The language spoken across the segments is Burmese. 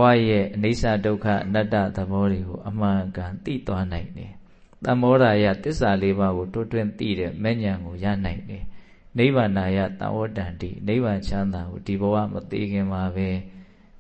ဝရဲ့အိဋ္ဌဒုက္ခအနတ္တသဘောတွေကိုအမှန်ကန်သိသွားနိုင်တယ်တမ္မောဓာယသစ္စာလေးပါးကိုတွတ်တွင်းသိတဲ့မဲ့ဉာဏ်ကိုရနိုင်တယ်နိဗ္ဗာန်ယတံဝတ္တန္တိနိဗ္ဗာန်ချမ်းသာကိုဒီဘဝမသိခင်မှာပဲ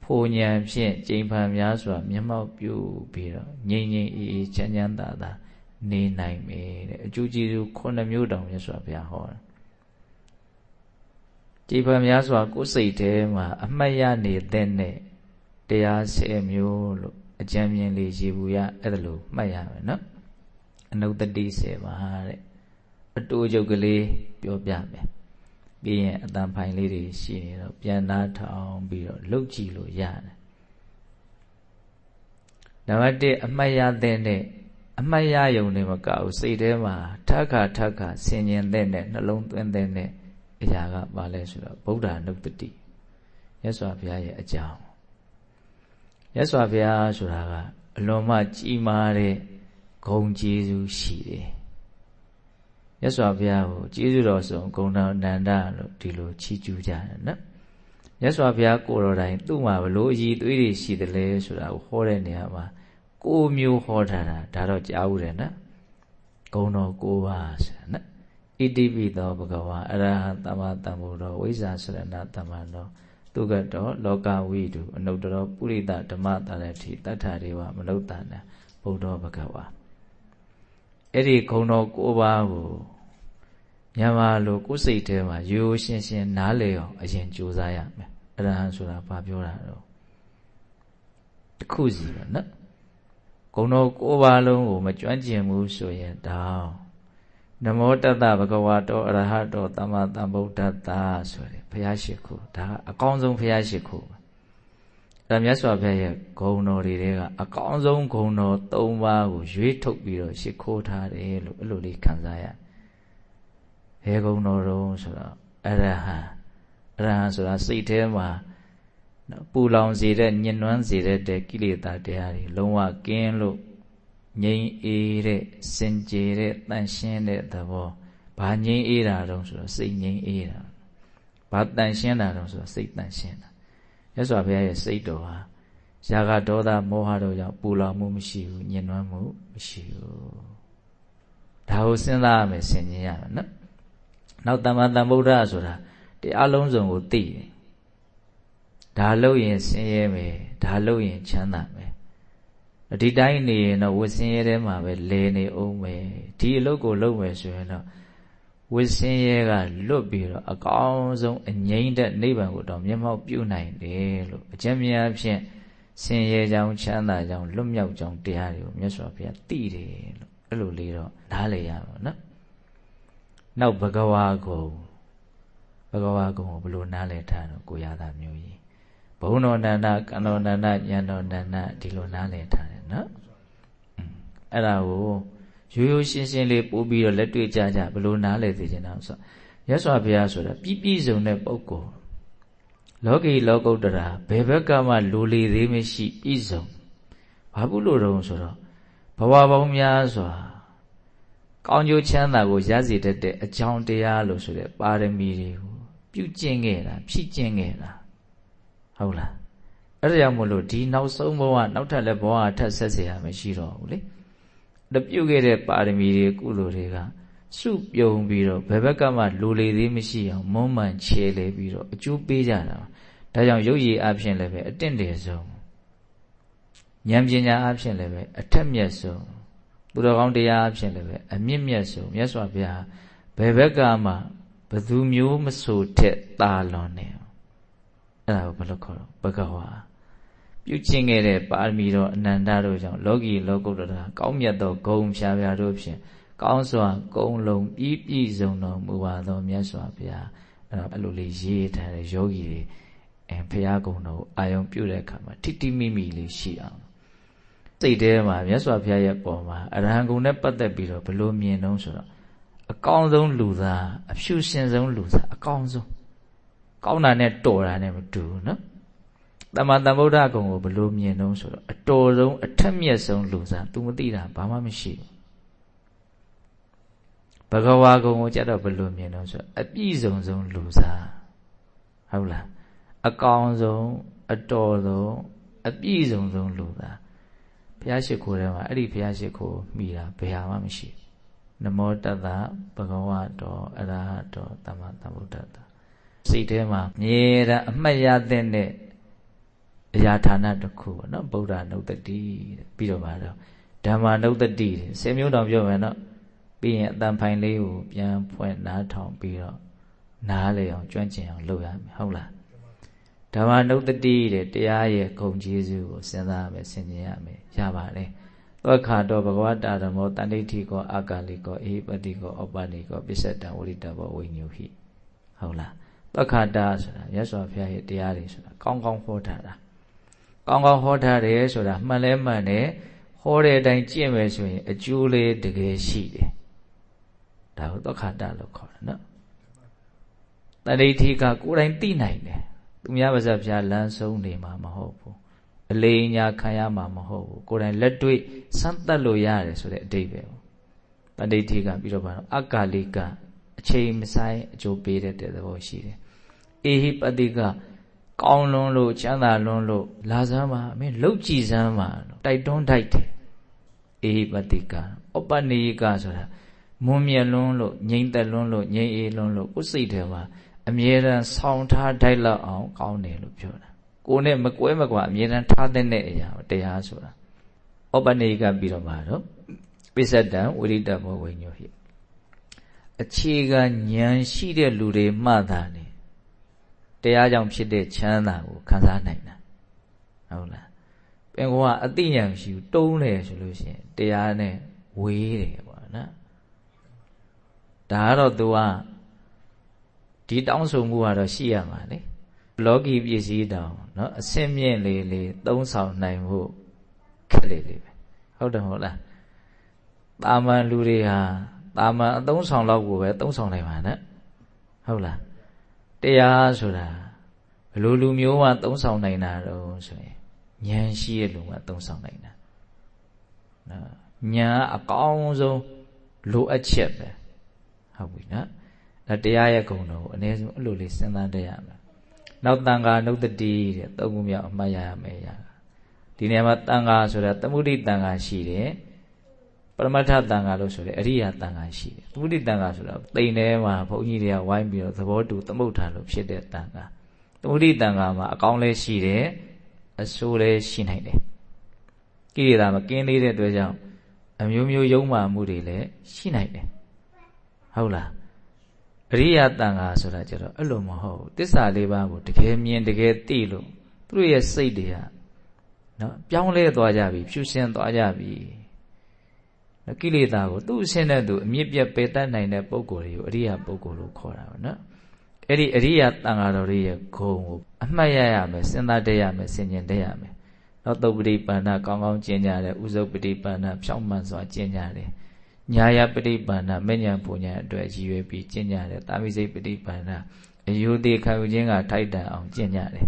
ဖိုလ်ဉာဏ်ဖြင့်ကျိန်ဖန်များစွာမျက်မှောက်ပြုပြီးတော့ငြိမ်ငြိမ်အေးအေးချမ်းချမ်းသာသာနေနိုင်မယ်တဲ့အကျိုးကျေးဇူး9မျိုးတောင်မြတ်စွာဘုရားဟောတယ်ကျိန်ဖန်များစွာကိုယ်စိတ်ထဲမှာအမှတ်ရနေတဲ့နဲ့တရား10မျိုးလို့အကြံဉာဏ်လေးရေဘူးရအဲ့ဒါလို့မှတ်ရမယ်နော်အနုတ္တိ10ပါတဲ့အတူကျုပ်ကလေးပြောပြမယ်ပြီးရင်အတန်ဖိုင်လေးတွေရှိနေတော့ပြန်နားထောင်ပြီးတော့လှုပ်ကြည့်လို့ရတယ်နံပါတ်1အမှတ်ရတဲ့နဲ့အမှတ်ရယုံနေမကဘူးစိတ်ထဲမှာထပ်ခါဆင်ញင်တဲ့နဲ့နှလုံးသွင်းတဲ့နဲ့အရာကပါလဲဆိုတော့ဗုဒ္ဓနုတ္တိမြတ်စွာဘုရားရဲ့အကြောင်းမြတ်စွာဘုရားဆိုတာကအလွန်မှကြီးမားတဲ့ဂုဏ်ကျေးဇူးရှိတယ်မြတ်စွာဘုရားကိုကျေးဇူးတော်ဆုံးဂုဏ်တော်အနန္တလို့ဒီလိုချီးကျူးကြတယ်နော်မြတ်စွာဘုရားကိုယ်တော်တိုင်သူ့မှာဘလို့အည်သွေးတွေရှိတယ်လဲဆိုတာကိုဟောတဲ့နေရာမှာ9မျိုးဟောထားတာဒါတော့ကြားဦးတယ်နော်ဂုဏ်တော်9ပါးဆိုတာနော်ဣတိပိသောဘဂဝါအရဟံသမ္မာသမ္ဗုဒ္ဓောဝိဇ္ဇာစရဏသမ္မာနောသူကတောလောကဝိတုအနုတ္တရောပုရိသဓမ္မတရတိတတ္ထာဒေဝမနုဿာနံဘုဒ္ဓောဘဂဝါအဲ့ဒီဂုဏ်တော်9ပါးကိုမြန်မာလိုကိုယ်စိတ်ထဲမှာရိုးရှင်းနားလည်အောင်အရင်ကြိုးစားရမယ်အရဟံဆိုတာဘာပြောတာတော့တခုစီပဲနော်ဂုဏ်တော်9ပါးလုံးကိုမကျွမ်းကျင်ဘူးဆိုရင်တောင်းနမောတတ္တဘဂဝါတောအရဟတောသမ္မာသမ္ဗုဒ္ဓတ္တဆိုတယ်ဘုရားရှိခိုးဒါကအကောင်းဆုံးဘုရားရှိခိုးအဲ့မြတ်စွာဘုရားရဲ့ဂုဏ်တော်တွေထဲကအကောင်းဆုံးဂုဏ်တော်3ပါးကိုရွေးထုတ်ပြီးတော့ရှိခိုးထားတယ်လို့အဲ့လိုလေးခံစားရဘယ်ဂုဏ်တော်တုံးဆိုတော့အရဟံဆိုတာစိတ်ထဲမှာပူလောင်စေတဲ့ညှဉ်းနှွမ်းစေတဲ့ကိလေသာတရားတွေလုံးဝကင်းလို့ငြိမ်အေးတဲ့စင်ကြယ်တဲ့တန်ရှင်းတဲ့သဘောဘာငြိမ်အေးတာတုံးဆိုတော့စိတ်ငြိမ်အေးတာဘာတန်ရှင်းတာတုံးဆိုတော့စိတ်တန်ရှင်းတာမြတ်စွာဘုရားရဲ့စိတ်တော်ဟာရာဂဒေါသမောဟတို့ကြောင့်ပူလောင်မှုမရှိဘူးညှဉ်းနှွမ်းမှုမရှိဘူးဒါကိုစဉ်းစားရမယ်ဆင်ခြင်ရမယ်နော်နောက်သမ္မာသမ္ဗုဒ္ဓဆိုတာတရားလုံးစုံကိုသိတယ်ဒါလို့ရင်ဆင်းရဲမယ်ဒါလို့ရင်ချမ်းသာမယ်ဒီတိုင်းနေရင်တော့ဝိဆင်းရဲထဲမှာပဲလဲနေအောင်မယ်ဒီအလုပ်ကိုလုပ်မယ်ဆိုရင်တော့ဝိဆင်းရဲကလွတ်ပြီးတော့အကောင်းဆုံးအငြိမ့်တဲ့နိဗ္ဗာန်ကိုတော့မျက်မှောက်ပြုနိုင်တယ်လို့အကျဉ်းများဖြင့်ဆင်းရဲကြောင်းချမ်းသာကြောင်းလွတ်မြောက်ကြောင်းတရားတွေကိုမြတ်စွာဘုရားသိတယ်လို့အဲ့လိုလေးတော့နားလည်ရပါနော်နောက်ဘဂဝါကုံကိုဘယ်လိုနားလည်ထားတော့ကိုရတာမျိုးကြီးဘုံတော်နန္ဒကံတော်နန္ဒဉာဏ်တော်နန္ဒဒီလိုနားလည်ထားတယ်နော်အဲ့ဒါကိုရိုးရှင်းလေးပို့ပြီးတော့လက်တွေ့ကြဘယ်လိုနားလည်သိချင်တာဆိုရသော်ဘုရားဆိုတာပြည့်စုံတဲ့ပုဂ္ဂိုလ်လောကီလောကုတ္တရာဘယ်ဘက်ကမှလိုလေသေးမရှိပြည့်စုံဘာဘူးလို့တော့ဆိုတော့ဘဝပေါင်းများစွာကောင်းကျိုးချမ်းသာကိုရစေတတ်တဲ့အကြောင်းတရားလို့ဆိုတဲ့ပါရမီတွေကိုပြုကျင့်ခဲ့တာဖြည့်ကျင့်ခဲ့တာဟုတ်လားအဲ့ဒါကြောင့်မို့လို့ဒီနောက်ဆုံးဘဝနောက်ထပ်လည်းဘဝထပ်ဆက်เสียရမရှိတော့ဘူးလေတပြုတ်ခဲ့တဲ့ပါရမီတွေကုလိုတွေကစုပြုံပြီးတော့ဘယ်ဘက်ကမှလိုလေသေးမရှိအောင်မွမ်းမံချေလေပြီးတော့အကျိုးပေးကြတာဒါကြောင့်ရုပ်ရည်အဖြစ်လည်းပဲအတင့်တယ်ဆုံးဉာဏ်ပညာအဖြစ်လည်းပဲအထက်မြတ်ဆုံးသူတော်ကောင်းတရားအဖြစ်လည်းပဲအမြင့်မြတ်ဆုံးမြတ်စွာဘုရားဘယ်ဘက်ကမှဘယ်သူမျိုးမဆိုထက်သာလွန်နေအဲ့ဒါကိုဘယ်လိုခေါ်တော့ဘဂဝါပြုကျင့်ခဲ့တဲ့ပါရမီတော်အနန္တတို့ကြောင့်လောကီလောကုတ္တရာကောင်းမြတ်သောဂုဏ်ဖြာဖြာတို့ဖြင့်ကောင်းစွာကုံလုံးပြည့်စုံတော်မူပါသောမြတ်စွာဘုရားအဲ့လိုလေးရေးထားတဲ့ယောဂီတွေဘုရားကုံတော်ကိုအာယုံပြုတဲ့အခါမှာထိတိမိမိလေးရှိအောင်စိတ်ထဲမှာမြတ်စွာဘုရားရဲ့ပုံမှာအရဟံဂုဏ်နဲ့ပတ်သက်ပြီးတော့ဘယ်လိုမြင်တော့ဆိုတော့အကောင်းဆုံးလူသားအဖြူရှင်ဆုံးလူသားအကောင်းဆုံးကောင်းတာနဲ့တော်တာနဲ့မတူဘူးနော်သမ္မာသမ္ဗုဒ္ဓဂုဏ်ကိုဘယ်လိုမြင်တော့ဆိုတော့အတော်ဆုံးအထက်မြတ်ဆုံးလူသား तू မသိတာဘာမှမရှိဘူးဘဂဝါဂုဏ်ကိုကြတော့ဘယ်လိုမြင်တော့ဆိုတော့အပြည့်စုံဆုံးလူသားဟုတ်လားအကောင်းဆုံးအတော်ဆုံး အပြည့်စုံဆုံးလူသားဘုရားရှိခိုးထဲမှာအဲ့ဒီဘုရားရှိခိုးမိတာဘယ်ဟာမှမရှိနမောတတ္တဘဂဝတောအရဟတောသမ္မာသမ္ဗုဒ္ဓတ္တစိတ်ထဲမှာမြဲတဲ့အမှတ်ရတဲ့အရာဌာနတစ်ခုပေါ့နော်ဗုဒ္ဓနုတ္တိပြီးတော့ပါတော့ဓမ္မနုတ္တိ10မျိုးတောင်ပြောမယ်နော်ပြီးရင်အတန်ဖိုင်လေးကိုပြန်ဖွင့်နားထောင်ပြီးတော့နားလေအောင်ကျွမ်းကျင်အောင်လုပ်ရမယ်ဟုတ်လားဓမ္မနုတ္တိတဲ့တရားရဲ့ဂုဏ်ကျေးဇူးကိုစဉ်းစားရမယ်ဆင်ခြင်ရမယ်ရပါတယ်သောခါတော်ဘဂဝတာဓမ္မောတဏိဋ္ဌိကောအာကာလိကောအေဟိပတိကောဩပနိကောပစ္စတံဝရိတဘောဝိညုဟိဟုတ်လားသောခါတာဆိုတာမြတ်စွာဘုရားရဲ့တရားတွေဆိုတာကောင်းကောင်းဟောထားတာကောင်းကောင်းဟောထားတယ်ဆိုတာမှန်လဲမှန်တယ်ဟောတဲ့အတိုင်းကျင့်မယ်ဆိုရင်အကျိုးလေးတကယ်ရှိတယ်ဒါကိုသောခါတာလို့ခေါ်တယ်နော်တဏိဋ္ဌိကကိုယ်တိုင်သိနိုင်တယ်သူများပါးစပ်ဖျားလမ်းဆုံးနေမှာမဟုတ်ဘူးအလေးညာခံရမှာမဟုတ်ဘူးကိုယ်တိုင်လက်တွေ့စမ်းသပ်လို့ရတယ်ဆိုတဲ့အဓိပ္ပာယ်ပေါ့တဏိဋ္ဌိကပြီးတော့ပါတော့အကာလိကအချိန်မဆိုင်အကျိုးပေးတဲ့သဘောရှိတယ်အေဟိပတိကကောင်းလွန်းလို့ချမ်းသာလွန်းလို့လာစမ်းပါမင်းလှုပ်ကြည့်စမ်းပါတိုက်တွန်းတိုက်တယ်အေဟိပတိကဩပနိယကဆိုတာမွန်မြတ်လွန်းလို့ငြိမ်သက်လွန်းလို့ငြိမ်အေးလွန်းလို့ကိုယ်စိတ်ထဲမှာအမြဲတမ်းဆောင်းထားတိုက်လောက်အောင်ကောင်းတယ်လို့ပြောတာကိုယ်နဲ့မကွဲမကွာအမြဲတမ်းထားတဲ့အရာတရားဆိုတာဩပနိယကပြီးတော့ပါတော့ပစ္စတံဝိရိတဘောဝိညုဟိအခြေခံဉာဏ်ရှိတဲ့လူတွေမှသာနေတရားကြောင့်ဖြစ်တဲ့ချမ်းသာကိုခံစားနိုင်တာဟုတ်လားပင်ကအသိဉာဏ်ရှိဘူးတုံးတယ်ဆိုလို့ရှိရင်တရားနဲ့ဝေးတယ်ပေါ့နော်ဒါကတော့ तू ကဒီတောင်းဆိုမှုကတော့ရှိရမှာလေလောကီပစ္စည်းတောင်နော်အစင်းမြင့်လေးလေးသုံးဆောင်နိုင်ဖို့ခက်လေလေပဲဟုတ်တယ်မဟုတ်လားတာမန်လူတွေဟာတာမန်အသုံးဆောင်လောက်ကိုပဲသုံးဆောင်နိုင်ပါနဲ့ဟုတ်လားတရားဆိုတာဘယ်လိုလူမျိုးမှသုံးဆောင်နိုင်တာတော့ဆိုရင်ဉာဏ်ရှိတဲ့လူမှသုံးဆောင်နိုင်တာနော်ဉာဏ်အကောင်းဆုံးလိုအပ်ချက်ပဲဟုတ်ပြီနော်ဒါတရားရဲ့ဂုဏ်တော်ကိုအနည်းဆုံးအဲ့လိုလေးစဉ်းစားတတ်ရမယ်နောက်တန်ခါနုတ္တိတဲ့သုံးခုမြောက်အမှတ်ရရမယ်ရဒီနေရာမှာတန်ခါဆိုတာသမုဒိတန်ခါရှိတယ်ပရမတ္ထတန်ခါလို့ဆိုတယ်အရိယာတန်ခါရှိတယ်သမုဒိတန်ခါဆိုတာတိမ်ထဲမှာဘုန်းကြီးတွေကဝိုင်းပြီးတော့သဘောတူသမုဋ္ဌာလို့ဖြစ်တဲ့တန်ခါသမုဒိတန်ခါမှာအကောင်းလည်းရှိတယ်အဆိုးလည်းရှိနိုင်တယ်ကိလေသာမကင်းသေးတဲ့အတွက်ကြောင့်အမျိုးမျိုးယုံမှမှုတွေလည်းရှိနိုင်တယ်ဟုတ်လားအရိယာတန်ခါဆိုတာကျတော့အဲ့လိုမဟုတ်ဘူးသစ္စာလေးပါးကိုတကယ်မြင်တကယ်သိလို့သူတို့ရဲ့စိတ်တွေကနော်ပြောင်းလဲသွားကြပြီဖြူစင်သွားကြပြီကိလေသာကိုသူ့အရှင်းတဲ့သူအမြင့်ပြတ်ပယ်တတ်နိုင်တဲ့ပုဂ္ဂိုလ်တွေကိုအရိယာပုဂ္ဂိုလ်လို့ခေါ်တာပါနော်အဲ့ဒီအရိယာတန်ခါတော်ရဲ့ဂုဏ်ကိုအမှတ်ရရမယ်စဉ်းစားတတ်ရမယ်ဆင်ခြင်တတ်ရမယ်နောက်သုပ္ပတိပန္နကောင်းကောင်းကျင့်ကြတယ်ဥဇုပ္ပတိပန္နဖြောင့်မှန်စွာကျင့်ကြတယ်ညာယပฏิပန္နမဉ္ဇဉ်ပူညာအတွက်ရည်ရွယ်ပြီးကျင့်ကြတယ်တာမိစိတ်ပฏิပန္နအယုတိခံယူခြင်းကထိုက်တန်အောင်ကျင့်ကြတယ်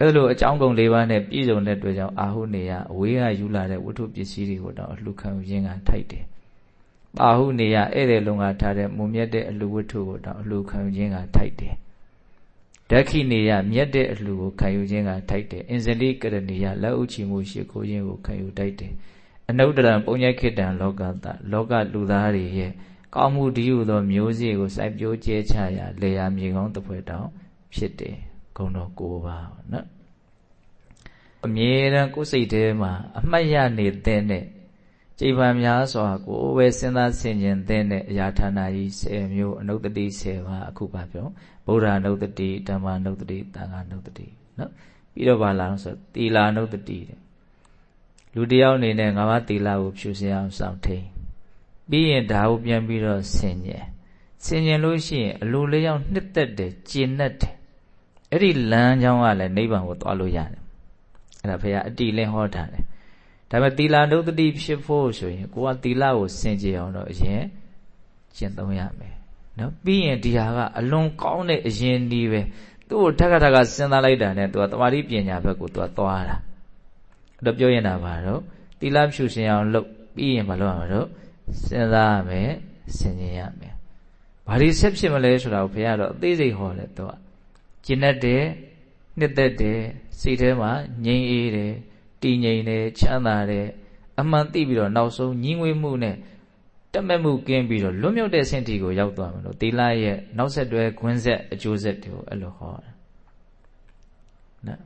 အဲ့လိုအကြောင်းကုန်၄ပါးနဲ့ပြည့်စုံတဲ့အတွက်ကြောင့်အာဟုနေယအဝေးကယူလာတဲ့ဝတ္ထုပစ္စည်းတွေကိုတော့အလှခံယူခြင်းကထိုက်တယ်ပါဟုနေယဧည့်သည်လုံကထားတဲ့မုံမြတ်တဲ့အလှဝတ္ထုကိုတော့အလှခံယူခြင်းကထိုက်တယ်ဒက္ခိနေယမြတ်တဲ့အလှကိုခံယူခြင်းကထိုက်တယ်အင်ဇလိကရဏီယလက်ဥချီမှုရှိခိုးခြင်းကိုခံယူထိုက်တယ်အနုတ္တရံပုံညခိတံလောကတလောကလူသားတွေရဲ့ကောင်းမှုတည်းဟုသောမျိုးစေ့ကိုစိုက်ပျိုးကျဲချရာလေယာမြေကောင်းတစ်ဖွဲ့တောင်ဖြစ်တယ်ဂုဏ်တော်၉ပါးနော်အမြဲတမ်းကိုယ်စိတ်ထဲမှာအမှတ်ရနေတဲ့ကြိမ်ပါများစွာကိုယ်ပဲစဉ်းစားဆင်ခြင်တဲ့အရာဌာနကြီး10မျိုးအနုတ္တိ10ပါးအခုပါပြောဗုဒ္ဓအနုတ္တိဓမ္မအနုတ္တိသံဃာအနုတ္တိနော်ပြီးတော့ပါလာလို့ဆိုသီလအနုတ္တိတဲ့လူတယောက်အနေနဲ့ငါးပါးသီလကိုဖြူစင်အောင်စောင့်ထိန်ပြီးရင်ဒါကိုပြန်ပြီးတော့ဆင်ញင်လို့ရှိရင်အလိုလျောက်နှစ်သက်တယ်ကျင့်တတ်တယ်အဲ့ဒီလမ်းကြောင်းကလည်းနိဗ္ဗာန်ကိုသွားလို့ရတယ်အဲ့ဒါဘုရားအတိလင်းဟောထားတယ်ဒါပေမဲ့သီလနုတ္တိဖြစ်ဖို့ဆိုရင်ကိုကသီလကိုစင်ကြယ်အောင်တော့အရင်ကျင့်သုံးရမယ်နော်ပြီးရင်ဒီဟာကအလွန်ကောင်းတဲ့အရင်ဒီပဲသူ့ကိုထက်ကစဉ်းစားလိုက်တာနဲ့သူကတမာတိပညာဘက်ကိုသူကသွားတာတော့ပြောရင်တာပါတော့သီလဖြူစင်အောင်လုပ်ပြီးရင်မလုပ်ရမှာတော့စဉ်းစားရမယ်ဆင်ခြင်ရမယ်ဘာတွေဆက်ဖြစ်မလဲဆိုတာကိုဘုရားတော့အသေးစိတ်ဟောတယ်သူကကျင့်တတ်တယ်နှစ်သက်တယ်စိတ်ထဲမှာငြိမ်အေးတယ် တည်ငြိမ်တယ်ချမ်းသာတယ်အမှန်သိပြီးတော့နောက်ဆုံးညီးငွေးမှုနဲ့တက်မဲ့မှုကင်းပြီးတော့လွတ်မြောက်တဲ့ဆင့်တီကိုရောက်သွားမယ်လို့သီလရဲ့နောက်ဆက်တွဲခွင်းဆက်အကျိုးဆက်တွေကိုအဲ့လိုဟောတာနော်